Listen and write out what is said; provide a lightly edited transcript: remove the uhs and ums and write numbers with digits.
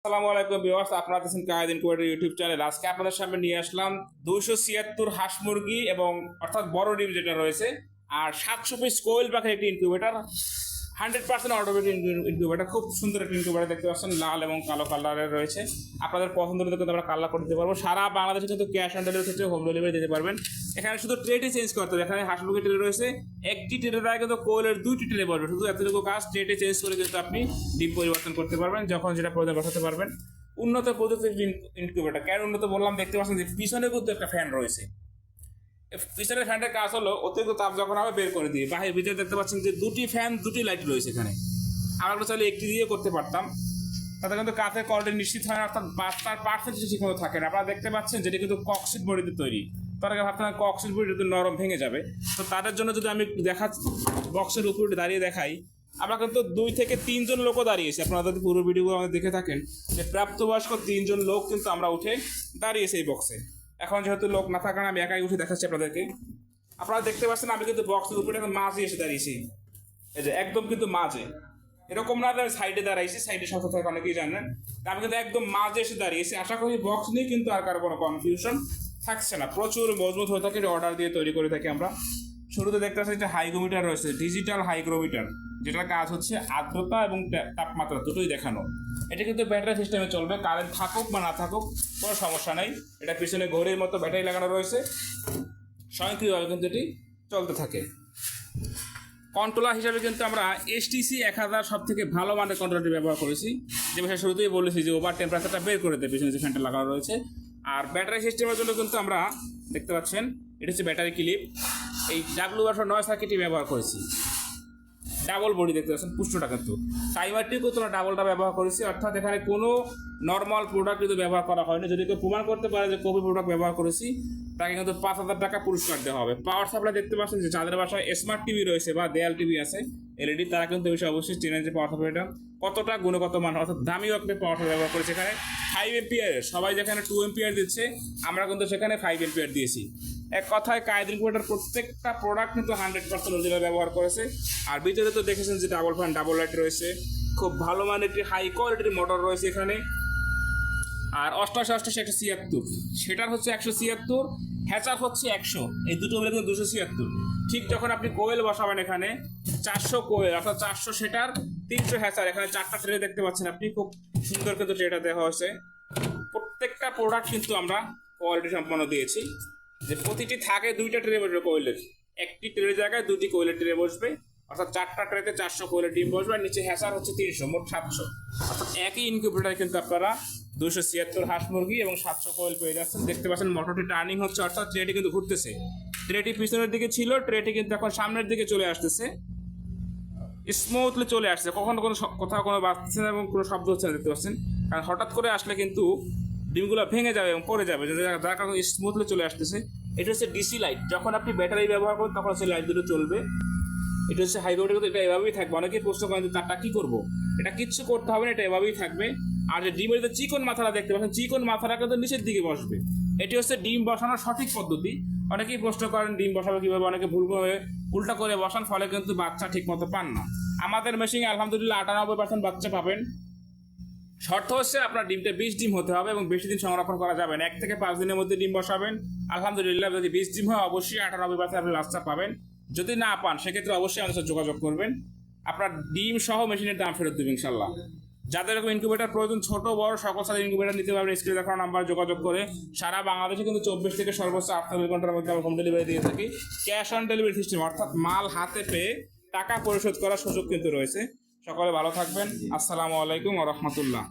আসসালামু আলাইকুম ভিউয়ার্স, আপনারা দেখছেন কায়েদ ইনকুবেটর ইউটিউব চ্যানেল। আজকে আপনাদের সামনে নিয়ে আসলাম 276 হাঁস মুরগি এবং অর্থাৎ বড় ডিম যেটা রয়েছে আর 700 পিস কোয়েল পাখির একটি ইনকিউবেটর, 100% অটোমেটিক ইনকিউবেটর। খুব সুন্দর একটি ইনকিউবেটর দেখতে পাচ্ছেন, লাল এবং কালো কালারের রয়েছে। আপনাদের পছন্দ মতো কিন্তু আমরা কালার করে দিতে পারবো। সারা বাংলাদেশে কিন্তু ক্যাশ অন ডেলিভারি ক্ষেত্রে হোম ডেলিভারি দিতে পারবেন। এখানে শুধু ট্রেটি চেঞ্জ করতে হবে। এখানে হাঁস মুরগি ট্রে রয়েছে, একটি ট্রেতে দ্বারা কিন্তু কোয়েলের 2টি ট্রে বসবে। শুধু এতটুকু কাজ, ট্রেটে চেঞ্জ করে কিন্তু আপনি ডিম পরিবর্তন করতে পারবেন, যখন যেটা প্রয়োজন বসাতে পারবেন। উন্নত প্রযুক্তির ইনকিউবেটর। কেন উন্নত বললাম, দেখতে পাচ্ছেন যে পিছনে কিন্তু একটা ফ্যান রয়েছে। পিছনের ফ্যানটার কাজ হলো অতিরিক্ত তাপ যখন হবে বের করে দিয়ে। বাহির ভিতরে দেখতে পাচ্ছেন যে দুটি ফ্যান, দুটি লাইট রয়েছে এখানে। আমরা চাইলে একটি দিয়ে করতে পারতাম, তাতে কিন্তু কাঠের কোয়ালিটি নিশ্চিত হয় না, অর্থাৎ বাচ্চার পার্সেন্টেজ ঠিকমতো থাকে না। আপনারা দেখতে পাচ্ছেন যেটা কিন্তু ককশিট বডিতে তৈরি। তারা ভাবতেন ককশিট বডি যদি নরম ভেঙে যাবে, তো তাদের জন্য যদি আমি বক্সের উপরে দাঁড়িয়ে দেখাই, আমরা কিন্তু 2 থেকে 3 জন লোকও দাঁড়িয়েছি। আপনারা যদি পুরো ভিডিওগুলো আমাদের দেখে থাকেন, যে প্রাপ্তবয়স্ক 3 জন লোক কিন্তু আমরা উঠে দাঁড়িয়েছি এই বক্সে। এখন যেহেতু লোক না থাকার আমি একাই উঠে দেখাচ্ছি আপনাদেরকে। আপনারা দেখতে পাচ্ছেন আমি কিন্তু বক্সের উপরে এখন মাঝে এসে দাঁড়িয়েছি। এই যে একদম কিন্তু মাঝে, এরকম না সাইডে দাঁড়াইছি, সাইডে সাথে থাকে অনেকেই জানেন। আমি কিন্তু একদম মাঝে এসে দাঁড়িয়েছি। আশা করি বক্স নিয়ে কিন্তু আর কারো কোনো কনফিউশন থাকছে না। প্রচুর মজবুত হয়ে থাকে, অর্ডার দিয়ে তৈরি করে থাকি আমরা। শুরুতে দেখতে পাচ্ছি একটা হাইগ্রোমিটার রয়েছে, ডিজিটাল হাইগ্রোমিটার, যেটার কাজ হচ্ছে আর্দ্রতা এবং তাপমাত্রা দুটোই দেখানো। এটা কিন্তু ব্যাটারি সিস্টেমে চলবে, কারেন্ট থাকুক বা না থাকুক কোনো সমস্যা নেই। এটা পিছনে ঘড়ির মতো ব্যাটারি লাগানো রয়েছে, স্বয়ংক্রিয়ভাবে কিন্তু এটি চলতে থাকে। কন্ট্রোলার হিসাবে কিন্তু আমরা HTC 1000 সব থেকে ভালো মানের কন্ট্রোলারটি ব্যবহার করেছি। যে বিষয়ে শুরুতেই বলেছি যে ওভার টেম্পারেচারটা বের করে দেয় পিছনে যে ফ্যানটা লাগানো রয়েছে। আর ব্যাটারি সিস্টেমের জন্য কিন্তু আমরা দেখতে পাচ্ছেন এটা হচ্ছে ব্যাটারি ক্লিপ। এই WR9 সার্কিটটি ব্যবহার করেছি। ডাবল বডি দেখতে পাচ্ছেন, পুষ্টটা কিন্তু টাইমারটিও কিন্তু আমরা ডাবলটা ব্যবহার করেছি। অর্থাৎ এখানে কোনো নর্মাল প্রোডাক্ট কিন্তু ব্যবহার করা হয়নি। যদি কেউ প্রমাণ করতে পারে যে কপি প্রোডাক্ট ব্যবহার করেছি, তাকে কিন্তু 5000 টাকা পুরস্কার দেওয়া হবে। পাওয়ার সাপ্লাই দেখতে পাচ্ছেন যে যাদের বাসায় স্মার্ট টিভি রয়েছে বা দেয়াল টিভি আছে LED, তারা কিন্তু এই বিষয়ে অবশ্যই চেনেন যে পাওয়ার সাপ্লাইটা কতটা গুণগত মান, অর্থাৎ দামিও একটা পাওয়ার সাপ্লাই ব্যবহার করেছে। এখানে 5 এম্পিয়ারের, সবাই যেখানে 2 এম্পিয়ার দিচ্ছে, আমরা কিন্তু সেখানে 5 এম্পিয়ার দিয়েছি। এক কথায় কায়েদ ইনকিউবেটর প্রত্যেকটা প্রোডাক্ট কিন্তু 100% অরিজিনাল ব্যবহার করেছে। আর ভিতরে তো দেখেছেন যে ডাবল ফ্যান, ডাবল লাইট রয়েছে, খুব ভালো মানের একটি হাই কোয়ালিটির মোটর রয়েছে এখানে। আর 88 সেটার হচ্ছে 176, হ্যাচার হচ্ছে 100, এই দুটো মিলে কিন্তু 276। ঠিক যখন আপনি কোয়েল বসাবেন এখানে 400 কোয়েল, অর্থাৎ 400 সেটার, 300 হ্যাচার। এখানে 4টা ট্রে দেখতে পাচ্ছেন আপনি, খুব সুন্দর কিন্তু ট্রেটা দেওয়া হয়েছে। প্রত্যেকটা প্রোডাক্ট কিন্তু আমরা কোয়ালিটি সম্পন্ন দিয়েছি। যে প্রতিটি থাকে 2টা ট্রে বসবে কোয়েলের, একটি ট্রের জায়গায় 2টি কোয়েলের ট্রে বসবে, অর্থাৎ 4টা ট্রেতে 400 কোয়েলের ডিম বসবে। আর নিচে হ্যাচার হচ্ছে 300, মোট 700। অর্থাৎ একই ইনকিউবেটরে কিন্তু আপনারা 276 হাঁস মুরগি এবং 700 কোয়েল পেয়ে যাচ্ছেন। দেখতে পাচ্ছেন মোটরটি টার্নিং হচ্ছে, অর্থাৎ ট্রেটি কিন্তু ঘুরতেছে। ট্রেটি পিছনের দিকে ছিল, ট্রেটি কিন্তু এখন সামনের দিকে চলে আসতেছে, স্মুথলি চলে আসছে। কখনো কোনো কোথাও কোনো বাজছে না এবং কোনো শব্দ হচ্ছে না, দেখতে পাচ্ছেন। কারণ হঠাৎ করে আসলে কিন্তু ডিমগুলো ভেঙে যাবে এবং পড়ে যাবে, যার কারণে স্মুথলি চলে আসতেছে। এটা হচ্ছে ডিসি লাইট, যখন আপনি ব্যাটারি ব্যবহার করেন তখন সেই লাইট দুটো চলবে। এটা হচ্ছে হাইব্রিড, এটা এভাবেই থাকবে। অনেকেই প্রশ্ন করেন যে তারটা কী করবো, এটা কিচ্ছু করতে হবে না, এটা এভাবেই থাকবে। আর যে ডিমের যে চিকন মাথাটা দেখতে পাচ্ছেন, চিকন মাথাটা কিন্তু নিচের দিকে বসবে। এটি হচ্ছে ডিম বসানোর সঠিক পদ্ধতি। অনেকেই প্রশ্ন করেন ডিম বসাবে কীভাবে, অনেকে ভুল করে উল্টা করে বসান, ফলে কিন্তু বাচ্চা ঠিক মতো পান না। আমাদের মেশিনে আলহামদুলিল্লাহ 98% বাচ্চা পাবেন। শর্ত হচ্ছে আপনার ডিমটা 20 ডিম হতে হবে এবং বেশি দিন সংরক্ষণ করা যাবে না। 1 থেকে 5 দিনের মধ্যে ডিম বসাবেন। আলহামদুলিল্লাহ যদি 20 ডিম হয়, অবশ্যই 98% আপনি বাচ্চা পাবেন। যদি না পান, সেক্ষেত্রে অবশ্যই আমাদের সাথে যোগাযোগ করবেন। আপনার ডিম সহ মেশিনের দাম ফেরত দেবেন ইনশাল্লাহ। যাদের এরকম ইনকিউবেটর প্রয়োজন, ছোট বড় সকল সাইজের ইনকিউবেটর নিতে পারবেন। স্ক্রিনে দেখানো নাম্বার যোগাযোগ করে সারা বাংলাদেশে কিন্তু 24 থেকে সর্বোচ্চ 48 ঘন্টার মধ্যে আমরা হোম ডেলিভারি দিয়ে থাকি। ক্যাশ অন ডেলিভারি সিস্টেম, অর্থাৎ মাল হাতে পেয়ে টাকা পরিশোধ করার সুযোগ কিন্তু রয়েছে। সকলে ভালো থাকবেন। আসসালামু আলাইকুম ওয়া রাহমাতুল্লাহ।